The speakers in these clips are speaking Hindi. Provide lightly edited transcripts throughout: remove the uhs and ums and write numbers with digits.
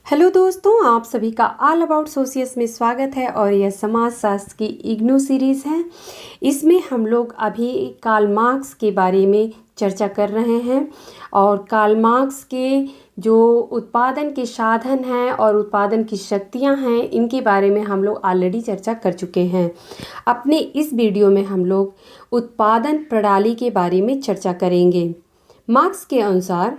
हेलो दोस्तों, आप सभी का ऑल अबाउट सोशियस में स्वागत है। और यह समाज शास्त्र की इग्नू सीरीज़ है। इसमें हम लोग अभी कार्ल मार्क्स के बारे में चर्चा कर रहे हैं। और कार्ल मार्क्स के जो उत्पादन के साधन हैं और उत्पादन की शक्तियां हैं, इनके बारे में हम लोग ऑलरेडी चर्चा कर चुके हैं। अपने इस वीडियो में हम लोग उत्पादन प्रणाली के बारे में चर्चा करेंगे। मार्क्स के अनुसार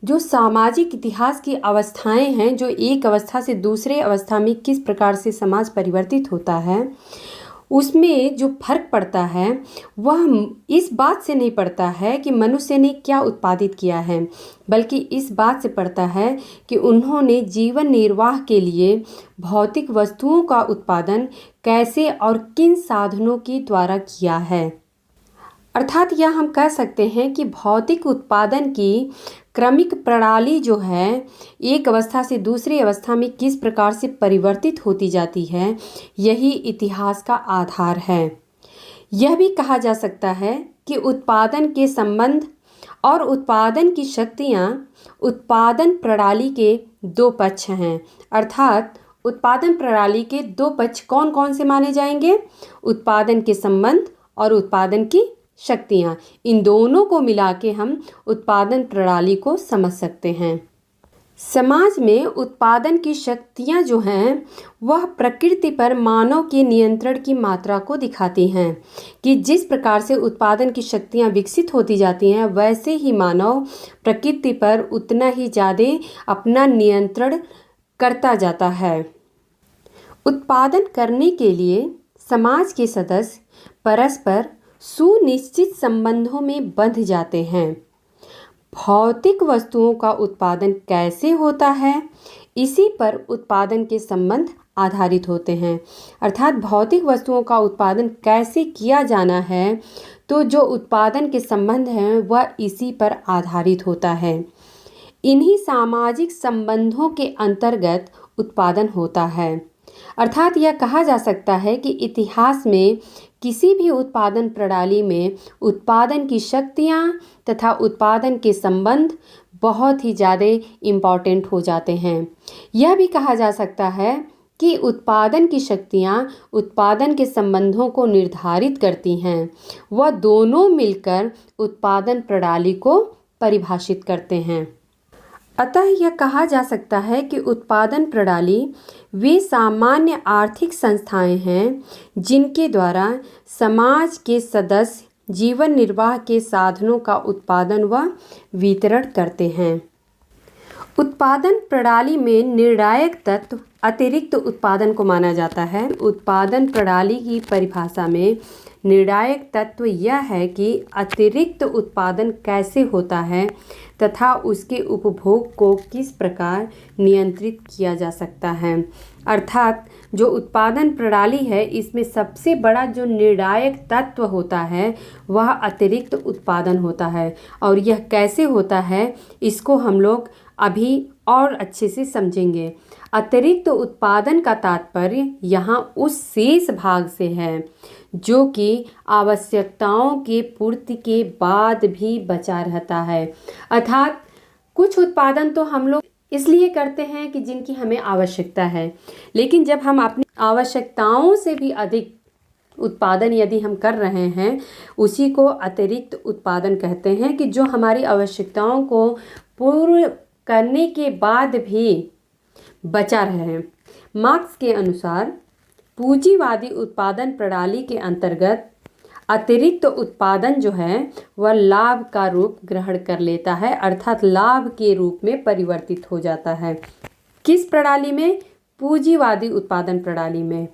जो सामाजिक इतिहास की अवस्थाएं हैं, जो एक अवस्था से दूसरे अवस्था में किस प्रकार से समाज परिवर्तित होता है, उसमें जो फर्क पड़ता है वह इस बात से नहीं पड़ता है कि मनुष्य ने क्या उत्पादित किया है, बल्कि इस बात से पड़ता है कि उन्होंने जीवन निर्वाह के लिए भौतिक वस्तुओं का उत्पादन कैसे और किन साधनों के द्वारा किया है। अर्थात यह हम कह सकते हैं कि भौतिक उत्पादन की क्रमिक प्रणाली जो है, एक अवस्था से दूसरी अवस्था में किस प्रकार से परिवर्तित होती जाती है, यही इतिहास का आधार है। यह भी कहा जा सकता है कि उत्पादन के संबंध और उत्पादन की शक्तियाँ उत्पादन प्रणाली के दो पक्ष हैं। अर्थात उत्पादन प्रणाली के दो पक्ष कौन कौन से माने जाएंगे? उत्पादन के संबंध और उत्पादन की शक्तियाँ। इन दोनों को मिला के हम उत्पादन प्रणाली को समझ सकते हैं। समाज में उत्पादन की शक्तियाँ जो हैं, वह प्रकृति पर मानव के नियंत्रण की मात्रा को दिखाती हैं कि जिस प्रकार से उत्पादन की शक्तियाँ विकसित होती जाती हैं, वैसे ही मानव प्रकृति पर उतना ही ज़्यादा अपना नियंत्रण करता जाता है। उत्पादन करने के लिए समाज के सदस्य परस्पर सुनिश्चित संबंधों में बंध जाते हैं। भौतिक वस्तुओं का उत्पादन कैसे होता है, इसी पर उत्पादन के संबंध आधारित होते हैं। अर्थात भौतिक वस्तुओं का उत्पादन कैसे किया जाना है, तो जो उत्पादन के संबंध हैं वह इसी पर आधारित होता है। इन्हीं सामाजिक संबंधों के अंतर्गत उत्पादन होता है। अर्थात यह कहा जा सकता है कि इतिहास में किसी भी उत्पादन प्रणाली में उत्पादन की शक्तियाँ तथा उत्पादन के संबंध बहुत ही ज़्यादा इम्पॉर्टेंट हो जाते हैं। यह भी कहा जा सकता है कि उत्पादन की शक्तियाँ उत्पादन के संबंधों को निर्धारित करती हैं। वह दोनों मिलकर उत्पादन प्रणाली को परिभाषित करते हैं। अतः यह कहा जा सकता है कि उत्पादन प्रणाली वे सामान्य आर्थिक संस्थाएं हैं जिनके द्वारा समाज के सदस्य जीवन निर्वाह के साधनों का उत्पादन व वितरण करते हैं। उत्पादन प्रणाली में निर्णायक तत्व अतिरिक्त उत्पादन को माना जाता है। उत्पादन प्रणाली की परिभाषा में निर्णायक तत्व यह है कि अतिरिक्त उत्पादन कैसे होता है तथा उसके उपभोग को किस प्रकार नियंत्रित किया जा सकता है। अर्थात जो उत्पादन प्रणाली है, इसमें सबसे बड़ा जो निर्णायक तत्व होता है वह अतिरिक्त उत्पादन होता है। और यह कैसे होता है, इसको हम लोग अभी और अच्छे से समझेंगे। अतिरिक्त उत्पादन का तात्पर्य यहाँ उस शेष भाग से है जो कि आवश्यकताओं के पूर्ति के बाद भी बचा रहता है। अर्थात कुछ उत्पादन तो हम लोग इसलिए करते हैं कि जिनकी हमें आवश्यकता है, लेकिन जब हम अपनी आवश्यकताओं से भी अधिक उत्पादन यदि हम कर रहे हैं, उसी को अतिरिक्त उत्पादन कहते हैं, कि जो हमारी आवश्यकताओं को पूर्ण करने के बाद भी बचा रहे। मार्क्स के अनुसार पूंजीवादी उत्पादन प्रणाली के अंतर्गत अतिरिक्त उत्पादन जो है वह लाभ का रूप ग्रहण कर लेता है, अर्थात लाभ के रूप में परिवर्तित हो जाता है। किस प्रणाली में? पूंजीवादी उत्पादन प्रणाली में।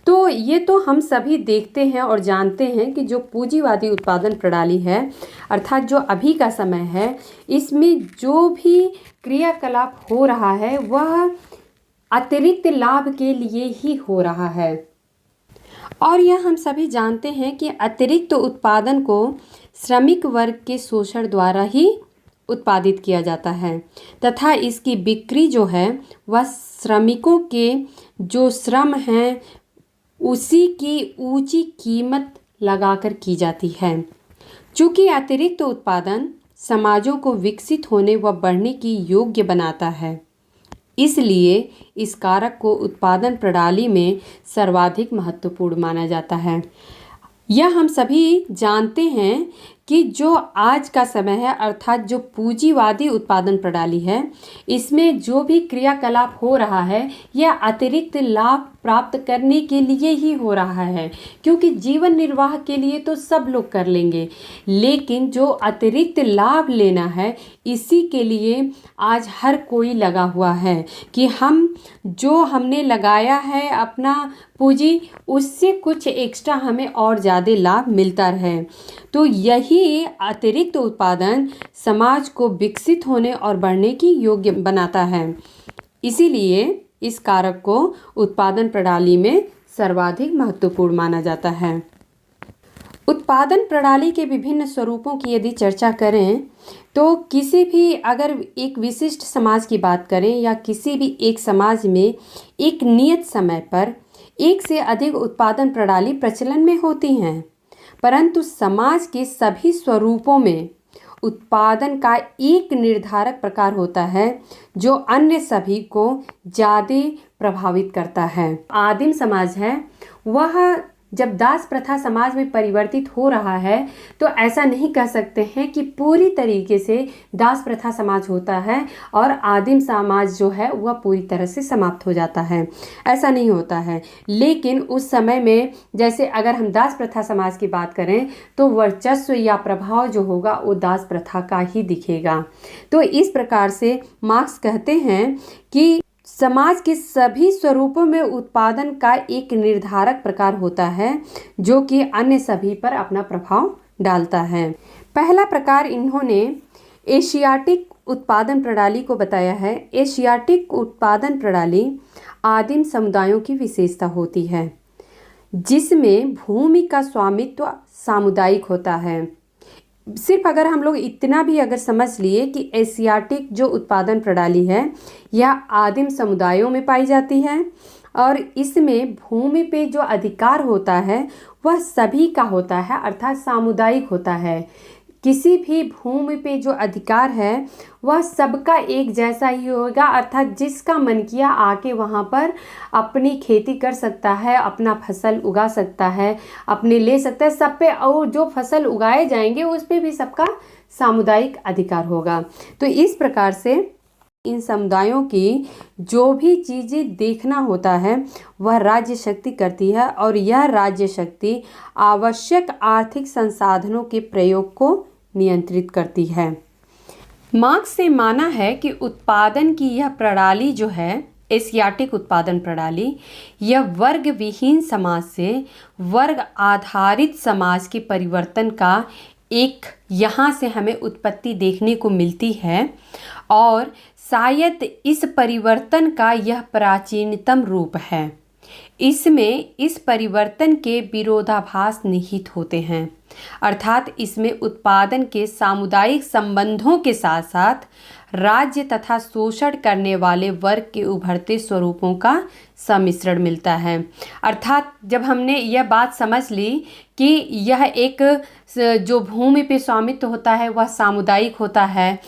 तो ये तो हम सभी देखते हैं और जानते हैं कि जो पूंजीवादी उत्पादन प्रणाली है, अर्थात जो अभी का समय है, इसमें जो भी क्रियाकलाप हो रहा है वह अतिरिक्त लाभ के लिए ही हो रहा है। और यह हम सभी जानते हैं कि अतिरिक्त उत्पादन को श्रमिक वर्ग के शोषण द्वारा ही उत्पादित किया जाता है तथा इसकी बिक्री जो है वह श्रमिकों के जो श्रम हैं उसी की ऊंची कीमत लगाकर की जाती है। चूँकि अतिरिक्त उत्पादन समाजों को विकसित होने व बढ़ने की योग्य बनाता है, इसलिए इस कारक को उत्पादन प्रणाली में सर्वाधिक महत्वपूर्ण माना जाता है। यह हम सभी जानते हैं कि जो आज का समय है, अर्थात जो पूंजीवादी उत्पादन प्रणाली है, इसमें जो भी क्रियाकलाप हो रहा है यह अतिरिक्त लाभ प्राप्त करने के लिए ही हो रहा है, क्योंकि जीवन निर्वाह के लिए तो सब लोग कर लेंगे, लेकिन जो अतिरिक्त लाभ लेना है इसी के लिए आज हर कोई लगा हुआ है कि हम जो हमने लगाया है अपना पूंजी, उससे कुछ एक्स्ट्रा हमें और ज़्यादा लाभ मिलता रहे। तो यही अतिरिक्त उत्पादन समाज को विकसित होने और बढ़ने की योग्य बनाता है। इसीलिए इस कारक को उत्पादन प्रणाली में सर्वाधिक महत्वपूर्ण माना जाता है। उत्पादन प्रणाली के विभिन्न स्वरूपों की यदि चर्चा करें तो किसी भी अगर एक विशिष्ट समाज की बात करें या किसी भी एक समाज में एक नियत समय पर एक से अधिक उत्पादन प्रणाली प्रचलन में होती हैं, परंतु समाज के सभी स्वरूपों में उत्पादन का एक निर्धारक प्रकार होता है जो अन्य सभी को ज़्यादा प्रभावित करता है। आदिम समाज है वह जब दास प्रथा समाज में परिवर्तित हो रहा है तो ऐसा नहीं कह सकते हैं कि पूरी तरीके से दास प्रथा समाज होता है और आदिम समाज जो है वह पूरी तरह से समाप्त हो जाता है, ऐसा नहीं होता है। लेकिन उस समय में जैसे अगर हम दास प्रथा समाज की बात करें तो वर्चस्व या प्रभाव जो होगा वो दास प्रथा का ही दिखेगा। तो इस प्रकार से मार्क्स कहते हैं कि समाज के सभी स्वरूपों में उत्पादन का एक निर्धारक प्रकार होता है जो कि अन्य सभी पर अपना प्रभाव डालता है। पहला प्रकार इन्होंने एशियाटिक उत्पादन प्रणाली को बताया है। एशियाटिक उत्पादन प्रणाली आदिम समुदायों की विशेषता होती है जिसमें भूमि का स्वामित्व सामुदायिक होता है। सिर्फ अगर हम लोग इतना भी अगर समझ लिए कि एशियाटिक जो उत्पादन प्रणाली है यह आदिम समुदायों में पाई जाती है और इसमें भूमि पे जो अधिकार होता है वह सभी का होता है, अर्थात सामुदायिक होता है। किसी भी भूमि पे जो अधिकार है वह सबका एक जैसा ही होगा, अर्थात जिसका मन किया आके वहाँ पर अपनी खेती कर सकता है, अपना फसल उगा सकता है, अपने ले सकता है सब पे, और जो फसल उगाए जाएंगे उस पे भी सबका सामुदायिक अधिकार होगा। तो इस प्रकार से इन समुदायों की जो भी चीज़ें देखना होता है वह राज्य शक्ति करती है और यह राज्य शक्ति आवश्यक आर्थिक संसाधनों के प्रयोग को नियंत्रित करती है। मार्क्स ने माना है कि उत्पादन की यह प्रणाली जो है एशियाटिक उत्पादन प्रणाली, यह वर्ग विहीन समाज से वर्ग आधारित समाज के परिवर्तन का एक यहाँ से हमें उत्पत्ति देखने को मिलती है और शायद इस परिवर्तन का यह प्राचीनतम रूप है। इसमें इस परिवर्तन के विरोधाभास निहित होते हैं, अर्थात इसमें उत्पादन के सामुदायिक संबंधों के साथ साथ राज्य तथा शोषण करने वाले वर्ग के उभरते स्वरूपों का सम्मिश्रण मिलता है। अर्थात जब हमने यह बात समझ ली कि यह एक जो भूमि पे स्वामित्व होता है वह सामुदायिक होता है,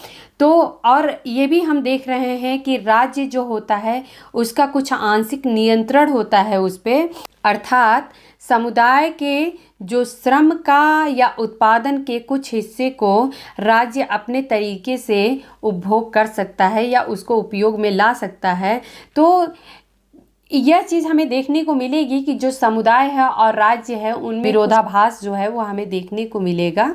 तो और ये भी हम देख रहे हैं कि राज्य जो होता है उसका कुछ आंशिक नियंत्रण होता है उस पे, अर्थात समुदाय के जो श्रम का या उत्पादन के कुछ हिस्से को राज्य अपने तरीके से उपभोग कर सकता है या उसको उपयोग में ला सकता है। तो यह चीज़ हमें देखने को मिलेगी कि जो समुदाय है और राज्य है उनमें विरोधाभास जो है वो हमें देखने को मिलेगा।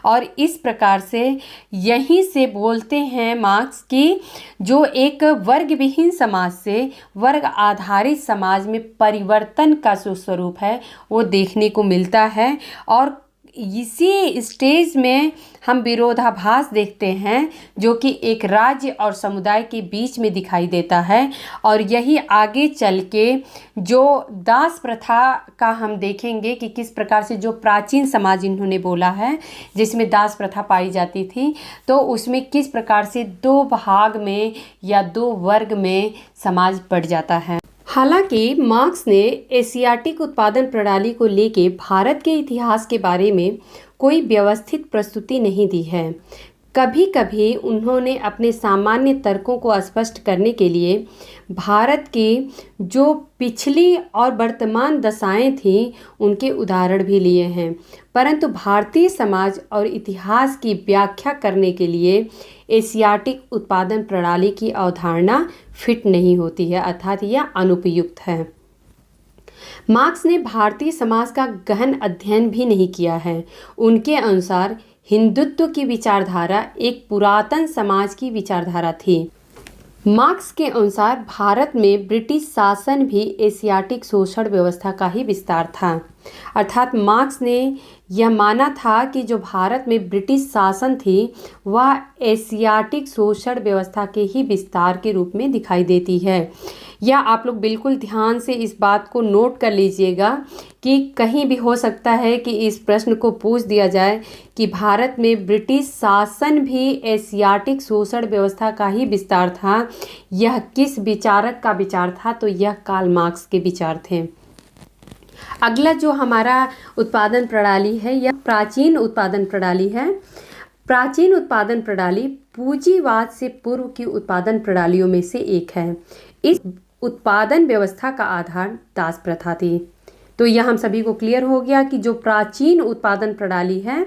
और इस प्रकार से यहीं से बोलते हैं मार्क्स कि जो एक वर्ग विहीन समाज से वर्ग आधारित समाज में परिवर्तन का जो स्वरूप है वो देखने को मिलता है और इसी स्टेज में हम विरोधाभास देखते हैं जो कि एक राज्य और समुदाय के बीच में दिखाई देता है। और यही आगे चल के जो दास प्रथा का हम देखेंगे कि किस प्रकार से जो प्राचीन समाज इन्होंने बोला है जिसमें दास प्रथा पाई जाती थी, तो उसमें किस प्रकार से दो भाग में या दो वर्ग में समाज बढ़ जाता है। हालांकि मार्क्स ने एशियाटिक उत्पादन प्रणाली को लेके भारत के इतिहास के बारे में कोई व्यवस्थित प्रस्तुति नहीं दी है। कभी कभी उन्होंने अपने सामान्य तर्कों को स्पष्ट करने के लिए भारत की जो पिछली और वर्तमान दशाएं थीं उनके उदाहरण भी लिए हैं, परंतु भारतीय समाज और इतिहास की व्याख्या करने के लिए एशियाटिक उत्पादन प्रणाली की अवधारणा फिट नहीं होती है, अर्थात यह अनुपयुक्त है। मार्क्स ने भारतीय समाज का गहन अध्ययन भी नहीं किया है। उनके अनुसार हिंदुत्व की विचारधारा एक पुरातन समाज की विचारधारा थी। मार्क्स के अनुसार भारत में ब्रिटिश शासन भी एशियाटिक शोषण व्यवस्था का ही विस्तार था, अर्थात मार्क्स ने यह माना था कि जो भारत में ब्रिटिश शासन थी वह एशियाटिक शोषण व्यवस्था के ही विस्तार के रूप में दिखाई देती है। या आप लोग बिल्कुल ध्यान से इस बात को नोट कर लीजिएगा कि कहीं भी हो सकता है कि इस प्रश्न को पूछ दिया जाए कि भारत में ब्रिटिश शासन भी एशियाटिक शोषण व्यवस्था का ही विस्तार था, यह किस विचारक का विचार था? तो यह कार्ल मार्क्स के विचार थे। अगला जो हमारा उत्पादन प्रणाली है यह प्राचीन उत्पादन प्रणाली है। प्राचीन उत्पादन प्रणाली पूंजीवाद से पूर्व की उत्पादन प्रणालियों में से एक है। इस उत्पादन व्यवस्था का आधार दास प्रथा थी। तो यह हम सभी को क्लियर हो गया कि जो प्राचीन उत्पादन प्रणाली है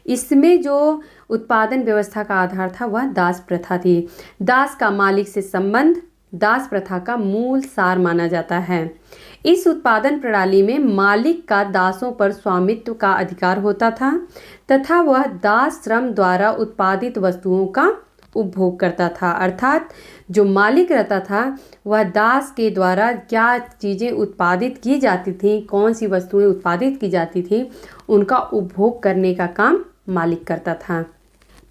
इसमें जो उत्पादन व्यवस्था का आधार था वह दास प्रथा थी। दास का मालिक से संबंध दास प्रथा का मूल सार माना जाता है। इस उत्पादन प्रणाली में मालिक का दासों पर स्वामित्व का अधिकार होता था तथा वह दास श्रम द्वारा उत्पादित वस्तुओं का उपभोग करता था, अर्थात जो मालिक रहता था वह दास के द्वारा क्या चीज़ें उत्पादित की जाती थी, कौन सी वस्तुएं उत्पादित की जाती थी, उनका उपभोग करने का काम मालिक करता था।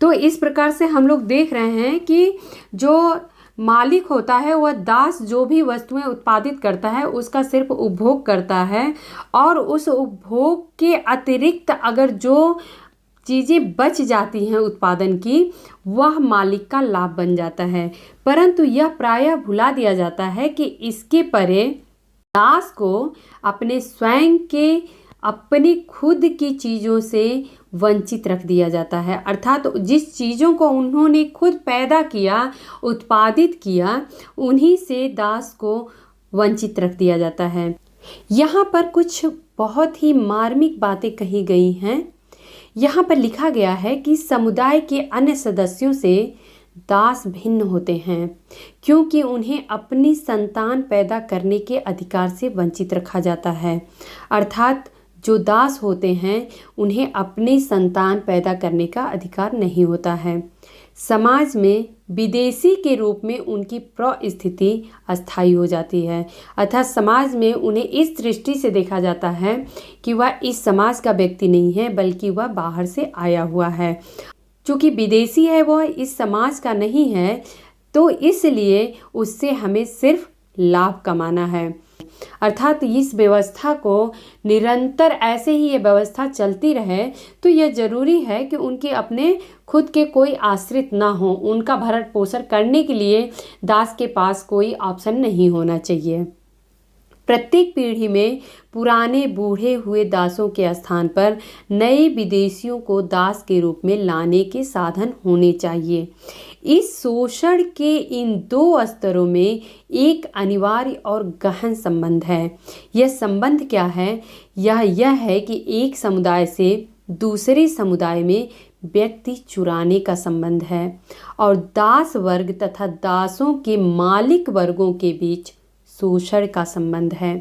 तो इस प्रकार से हम लोग देख रहे हैं कि जो मालिक होता है वह दास जो भी वस्तुएं उत्पादित करता है उसका सिर्फ उपभोग करता है और उस उपभोग के अतिरिक्त अगर जो चीज़ें बच जाती हैं उत्पादन की वह मालिक का लाभ बन जाता है। परंतु यह प्रायः भुला दिया जाता है कि इसके परे दास को अपने स्वयं के अपनी खुद की चीज़ों से वंचित रख दिया जाता है, अर्थात जिस चीज़ों को उन्होंने खुद पैदा किया उत्पादित किया उन्हीं से दास को वंचित रख दिया जाता है। यहाँ पर कुछ बहुत ही मार्मिक बातें कही गई हैं। यहाँ पर लिखा गया है कि समुदाय के अन्य सदस्यों से दास भिन्न होते हैं क्योंकि उन्हें अपनी संतान पैदा करने के अधिकार से वंचित रखा जाता है, अर्थात जो दास होते हैं उन्हें अपनी संतान पैदा करने का अधिकार नहीं होता है। समाज में विदेशी के रूप में उनकी प्रस्थिति अस्थायी हो जाती है, अर्थात समाज में उन्हें इस दृष्टि से देखा जाता है कि वह इस समाज का व्यक्ति नहीं है बल्कि वह बाहर से आया हुआ है। चूँकि विदेशी है वह इस समाज का नहीं है तो इसलिए उससे हमें सिर्फ लाभ कमाना है, अर्थात इस व्यवस्था को निरंतर ऐसे ही ये व्यवस्था चलती रहे तो यह जरूरी है कि उनके अपने खुद के कोई आश्रित ना हो, उनका भरण पोषण करने के लिए दास के पास कोई ऑप्शन नहीं होना चाहिए। प्रत्येक पीढ़ी में पुराने बूढ़े हुए दासों के स्थान पर नए विदेशियों को दास के रूप में लाने के साधन होने चाहिए। इस शोषण के इन दो स्तरों में एक अनिवार्य और गहन संबंध है। यह संबंध क्या है? यह है कि एक समुदाय से दूसरे समुदाय में व्यक्ति चुराने का संबंध है और दास वर्ग तथा दासों के मालिक वर्गों के बीच शोषण का संबंध है।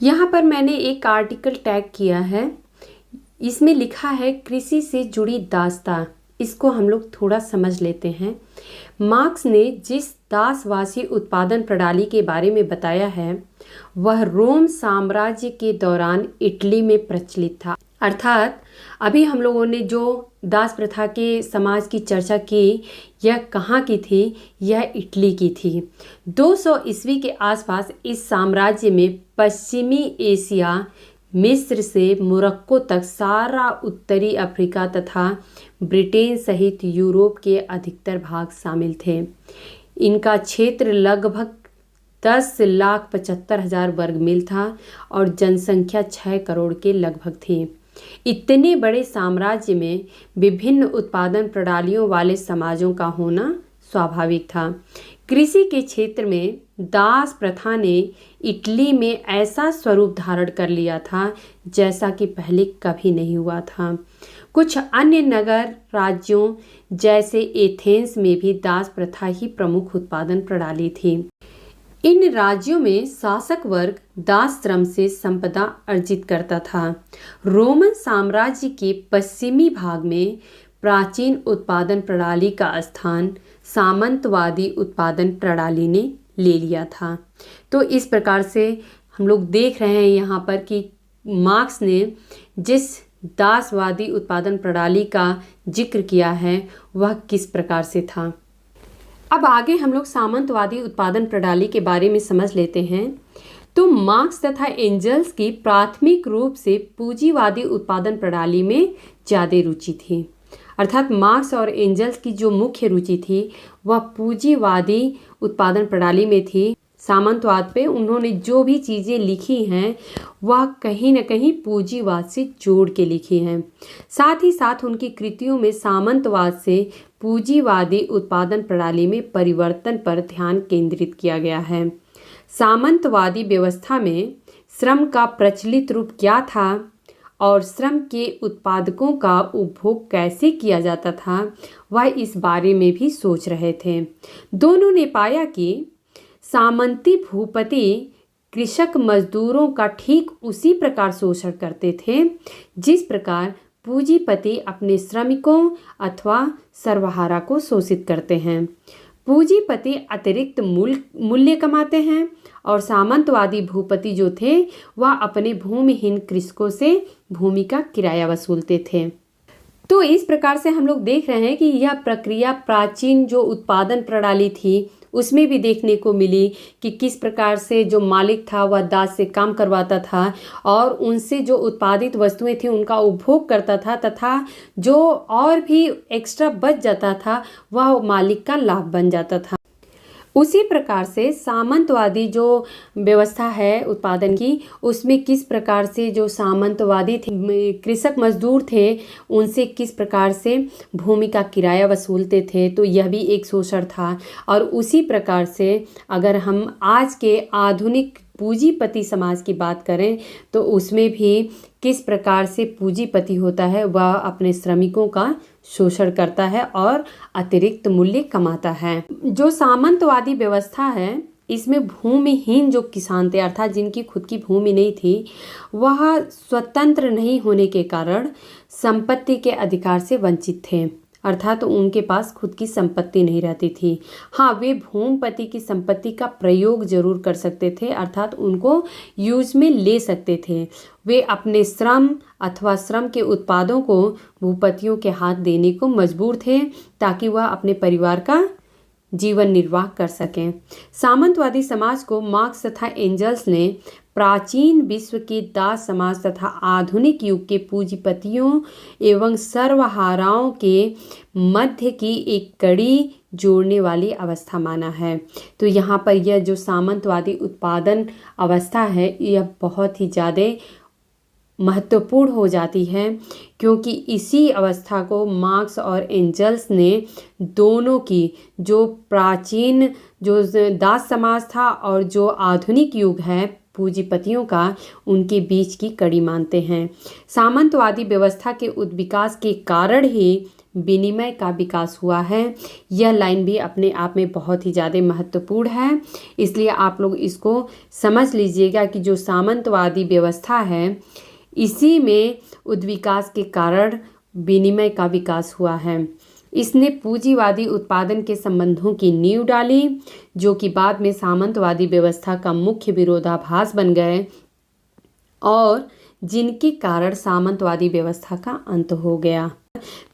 यहाँ पर मैंने एक आर्टिकल टैग किया है, इसमें लिखा है कृषि से जुड़ी दासता। इसको हम लोग थोड़ा समझ लेते हैं। मार्क्स ने जिस दासवासी उत्पादन प्रणाली के बारे में बताया है वह रोम साम्राज्य के दौरान इटली में प्रचलित था, अर्थात अभी हम लोगों ने जो दास प्रथा के समाज की चर्चा की यह कहाँ की थी? यह इटली की थी। 200 ईस्वी के आसपास इस साम्राज्य में पश्चिमी एशिया मिस्र से मोरक्को तक सारा उत्तरी अफ्रीका तथा ब्रिटेन सहित यूरोप के अधिकतर भाग शामिल थे। इनका क्षेत्र लगभग 10,75,000 वर्ग मील था और जनसंख्या 6 करोड़ के लगभग थी। इतने बड़े साम्राज्य में विभिन्न उत्पादन प्रणालियों वाले समाजों का होना स्वाभाविक था। कृषि के क्षेत्र में दास प्रथा ने इटली में ऐसा स्वरूप धारण कर लिया था जैसा कि पहले कभी नहीं हुआ था। कुछ अन्य नगर राज्यों जैसे एथेंस में भी दास प्रथा ही प्रमुख उत्पादन प्रणाली थी। इन राज्यों में शासक वर्ग दास श्रम से संपदा अर्जित करता था। रोमन साम्राज्य के पश्चिमी भाग में प्राचीन उत्पादन प्रणाली का स्थान सामंतवादी उत्पादन प्रणाली ने ले लिया था। तो इस प्रकार से हम लोग देख रहे हैं यहाँ पर कि मार्क्स ने जिस दासवादी उत्पादन प्रणाली का जिक्र किया है वह किस प्रकार से था। अब आगे हम लोग सामंतवादी उत्पादन प्रणाली के बारे में समझ लेते हैं। तो मार्क्स तथा एंजल्स की प्राथमिक रूप से पूंजीवादी उत्पादन प्रणाली में ज़्यादा रुचि थी। अर्थात मार्क्स और एंजल्स की जो मुख्य रुचि थी वह पूंजीवादी उत्पादन प्रणाली में थी। सामंतवाद पे उन्होंने जो भी चीज़ें लिखी हैं वह कहीं न कहीं पूंजीवाद से जोड़ के लिखी हैं। साथ ही साथ उनकी कृतियों में सामंतवाद से पूंजीवादी उत्पादन प्रणाली में परिवर्तन पर ध्यान केंद्रित किया गया है। सामंतवादी व्यवस्था में श्रम का प्रचलित रूप क्या था और श्रम के उत्पादकों का उपभोग कैसे किया जाता था, वह इस बारे में भी सोच रहे थे। दोनों ने पाया कि सामंती भूपति कृषक मजदूरों का ठीक उसी प्रकार शोषण करते थे जिस प्रकार पूंजीपति अपने श्रमिकों अथवा सर्वहारा को शोषित करते हैं। पूंजीपति अतिरिक्त मूल्य कमाते हैं और सामंतवादी भूपति जो थे वह अपने भूमिहीन कृषकों से भूमि का किराया वसूलते थे। तो इस प्रकार से हम लोग देख रहे हैं कि यह प्रक्रिया प्राचीन जो उत्पादन प्रणाली थी उसमें भी देखने को मिली कि किस प्रकार से जो मालिक था वह दास से काम करवाता था और उनसे जो उत्पादित वस्तुएं थी उनका उपभोग करता था तथा जो और भी एक्स्ट्रा बच जाता था वह मालिक का लाभ बन जाता था। उसी प्रकार से सामंतवादी जो व्यवस्था है उत्पादन की उसमें किस प्रकार से जो सामंतवादी थे कृषक मजदूर थे उनसे किस प्रकार से भूमि का किराया वसूलते थे, तो यह भी एक शोषण था। और उसी प्रकार से अगर हम आज के आधुनिक पूंजीपति समाज की बात करें तो उसमें भी किस प्रकार से पूंजीपति होता है वह अपने श्रमिकों का शोषण करता है और अतिरिक्त मूल्य कमाता है। जो सामंतवादी व्यवस्था है इसमें भूमिहीन जो किसान थे अर्थात जिनकी खुद की भूमि नहीं थी वह स्वतंत्र नहीं होने के कारण संपत्ति के अधिकार से वंचित थे। अर्थात उनके पास खुद की संपत्ति नहीं रहती थी। हाँ, वे भूमिपति की संपत्ति का प्रयोग जरूर कर सकते थे अर्थात उनको यूज में ले सकते थे। वे अपने श्रम अथवा श्रम के उत्पादों को भूपतियों के हाथ देने को मजबूर थे ताकि वह अपने परिवार का जीवन निर्वाह कर सकें। सामंतवादी समाज को मार्क्स तथा एंजल्स ने प्राचीन विश्व के दास समाज तथा आधुनिक युग के पूंजीपतियों एवं सर्वहाराओं के मध्य की एक कड़ी जोड़ने वाली अवस्था माना है। तो यहाँ पर यह जो सामंतवादी उत्पादन अवस्था है यह बहुत ही ज़्यादा महत्वपूर्ण हो जाती है क्योंकि इसी अवस्था को मार्क्स और एंजल्स ने दोनों की जो प्राचीन जो दास समाज था और जो आधुनिक युग है पूंजीपतियों का उनके बीच की कड़ी मानते हैं। सामंतवादी व्यवस्था के विकास के कारण ही विनिमय का विकास हुआ है। यह लाइन भी अपने आप में बहुत ही ज़्यादा महत्वपूर्ण है, इसलिए आप लोग इसको समझ लीजिएगा कि जो सामंतवादी व्यवस्था है इसी में उद्विकास के कारण विनिमय का विकास हुआ है। इसने पूंजीवादी उत्पादन के संबंधों की नींव डाली जो कि बाद में सामंतवादी व्यवस्था का मुख्य विरोधाभास बन गए और जिनके कारण सामंतवादी व्यवस्था का अंत हो गया।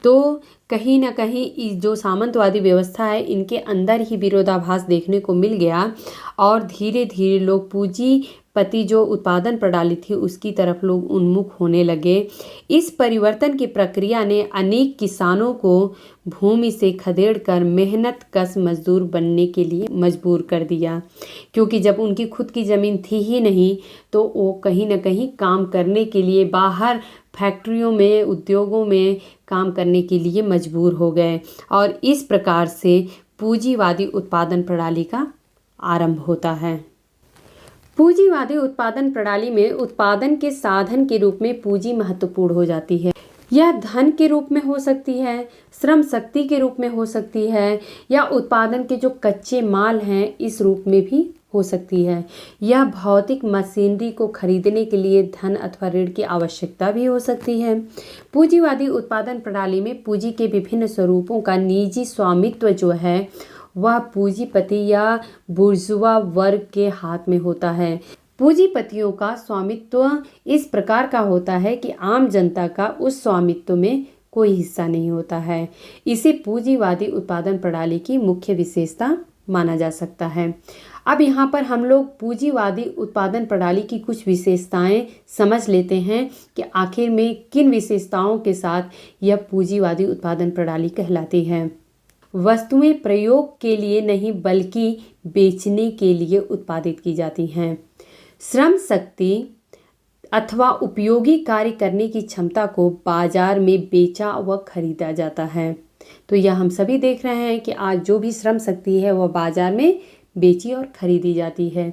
तो कहीं ना कहीं जो सामंतवादी व्यवस्था है इनके अंदर ही विरोधाभास देखने को मिल गया और धीरे धीरे लोग पूंजी पति जो उत्पादन प्रणाली थी उसकी तरफ लोग उन्मुख होने लगे। इस परिवर्तन की प्रक्रिया ने अनेक किसानों को भूमि से खदेड़कर मेहनत कश मजदूर बनने के लिए मजबूर कर दिया, क्योंकि जब उनकी खुद की ज़मीन थी ही नहीं तो वो कहीं ना कहीं काम करने के लिए बाहर फैक्ट्रियों में, उद्योगों में काम करने के लिए मजबूर हो गए। और इस प्रकार से पूंजीवादी उत्पादन प्रणाली का आरंभ होता है। पूंजीवादी उत्पादन प्रणाली में उत्पादन के साधन के रूप में पूंजी महत्वपूर्ण हो जाती है। यह धन के रूप में हो सकती है, श्रम शक्ति के रूप में हो सकती है, या उत्पादन के जो कच्चे माल हैं इस रूप में भी हो सकती है। यह भौतिक मशीनरी को खरीदने के लिए धन अथवा ऋण की आवश्यकता भी हो सकती है। पूंजीवादी उत्पादन प्रणाली में पूंजी के विभिन्न स्वरूपों का निजी स्वामित्व जो है वह पूंजीपति या बुर्जुआ वर्ग के हाथ में होता है। पूंजीपतियों का स्वामित्व इस प्रकार का होता है कि आम जनता का उस स्वामित्व में कोई हिस्सा नहीं होता है। इसे पूंजीवादी उत्पादन प्रणाली की मुख्य विशेषता माना जा सकता है। अब यहाँ पर हम लोग पूंजीवादी उत्पादन प्रणाली की कुछ विशेषताएं समझ लेते हैं कि आखिर में किन विशेषताओं के साथ यह पूंजीवादी उत्पादन प्रणाली कहलाती है। वस्तुएं प्रयोग के लिए नहीं बल्कि बेचने के लिए उत्पादित की जाती हैं। श्रम शक्ति अथवा उपयोगी कार्य करने की क्षमता को बाजार में बेचा व खरीदा जाता है। तो यह हम सभी देख रहे हैं कि आज जो भी श्रम शक्ति है वह बाजार में बेची और खरीदी जाती है।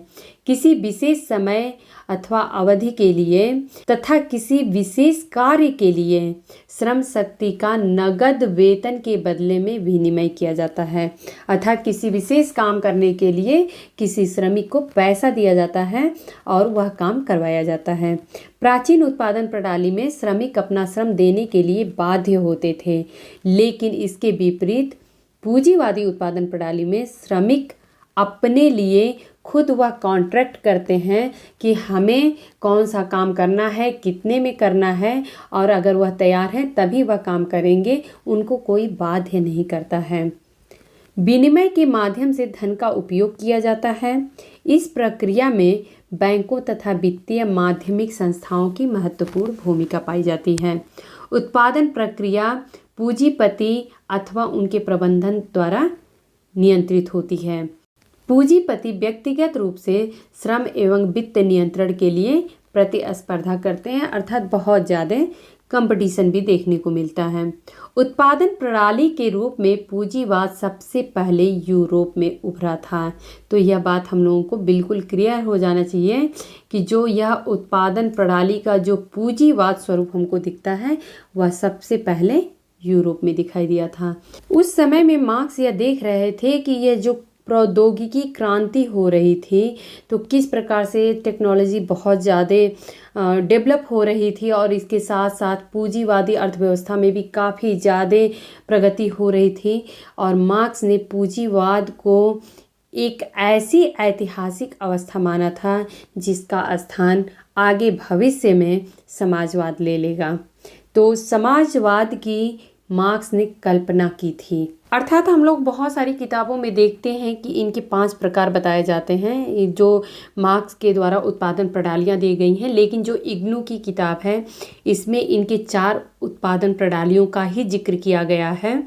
किसी विशेष समय अथवा अवधि के लिए तथा किसी विशेष कार्य के लिए श्रम शक्ति का नगद वेतन के बदले में विनिमय किया जाता है, अर्थात किसी विशेष काम करने के लिए किसी श्रमिक को पैसा दिया जाता है और वह काम करवाया जाता है। प्राचीन उत्पादन प्रणाली में श्रमिक अपना श्रम देने के लिए बाध्य होते थे, लेकिन इसके विपरीत पूंजीवादी उत्पादन प्रणाली में श्रमिक अपने लिए खुद वह कॉन्ट्रैक्ट करते हैं कि हमें कौन सा काम करना है, कितने में करना है, और अगर वह तैयार है तभी वह काम करेंगे, उनको कोई बाध्य नहीं करता है। विनिमय के माध्यम से धन का उपयोग किया जाता है। इस प्रक्रिया में बैंकों तथा वित्तीय माध्यमिक संस्थाओं की महत्वपूर्ण भूमिका पाई जाती है। उत्पादन प्रक्रिया पूंजीपति अथवा उनके प्रबंधन द्वारा नियंत्रित होती है। पूंजीपति व्यक्तिगत रूप से श्रम एवं वित्त नियंत्रण के लिए प्रतिस्पर्धा करते हैं, अर्थात बहुत ज़्यादा कंपटीशन भी देखने को मिलता है। उत्पादन प्रणाली के रूप में पूंजीवाद सबसे पहले यूरोप में उभरा था। तो यह बात हम लोगों को बिल्कुल क्लियर हो जाना चाहिए कि जो यह उत्पादन प्रणाली का जो पूंजीवाद स्वरूप हमको दिखता है वह सबसे पहले यूरोप में दिखाई दिया था। उस समय में मार्क्स यह देख रहे थे कि यह जो प्रौद्योगिकी क्रांति हो रही थी तो किस प्रकार से टेक्नोलॉजी बहुत ज़्यादा डेवलप हो रही थी और इसके साथ साथ पूंजीवादी अर्थव्यवस्था में भी काफ़ी ज़्यादा प्रगति हो रही थी। और मार्क्स ने पूंजीवाद को एक ऐसी ऐतिहासिक अवस्था माना था जिसका स्थान आगे भविष्य में समाजवाद ले लेगा। तो समाजवाद की मार्क्स ने कल्पना की थी। अर्थात हम लोग बहुत सारी किताबों में देखते हैं कि इनके 5 प्रकार बताए जाते हैं जो मार्क्स के द्वारा उत्पादन प्रणालियां दी गई हैं, लेकिन जो इग्नू की किताब है इसमें इनके 4 उत्पादन प्रणालियों का ही जिक्र किया गया है।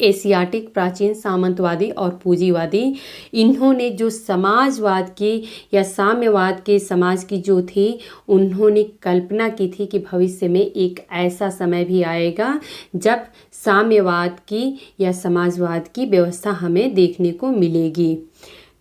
एशियाटिक, प्राचीन, सामंतवादी और पूंजीवादी। इन्होंने जो समाजवाद की या साम्यवाद के समाज की जो थी उन्होंने कल्पना की थी कि भविष्य में एक ऐसा समय भी आएगा जब साम्यवाद की या समाजवाद की व्यवस्था हमें देखने को मिलेगी।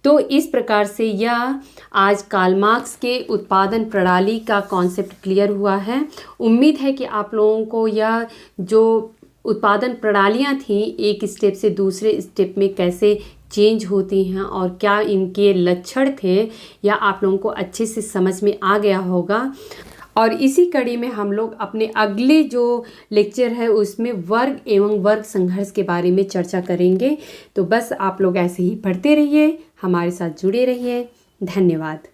तो इस प्रकार से यह आज कार्ल मार्क्स के उत्पादन प्रणाली का कॉन्सेप्ट क्लियर हुआ है। उम्मीद है कि आप लोगों को यह जो उत्पादन प्रणालियाँ थीं एक स्टेप से दूसरे स्टेप में कैसे चेंज होती हैं और क्या इनके लक्षण थे या आप लोगों को अच्छे से समझ में आ गया होगा। और इसी कड़ी में हम लोग अपने अगले जो लेक्चर है उसमें वर्ग एवं वर्ग संघर्ष के बारे में चर्चा करेंगे। तो बस आप लोग ऐसे ही पढ़ते रहिए, हमारे साथ जुड़े रहिए। धन्यवाद।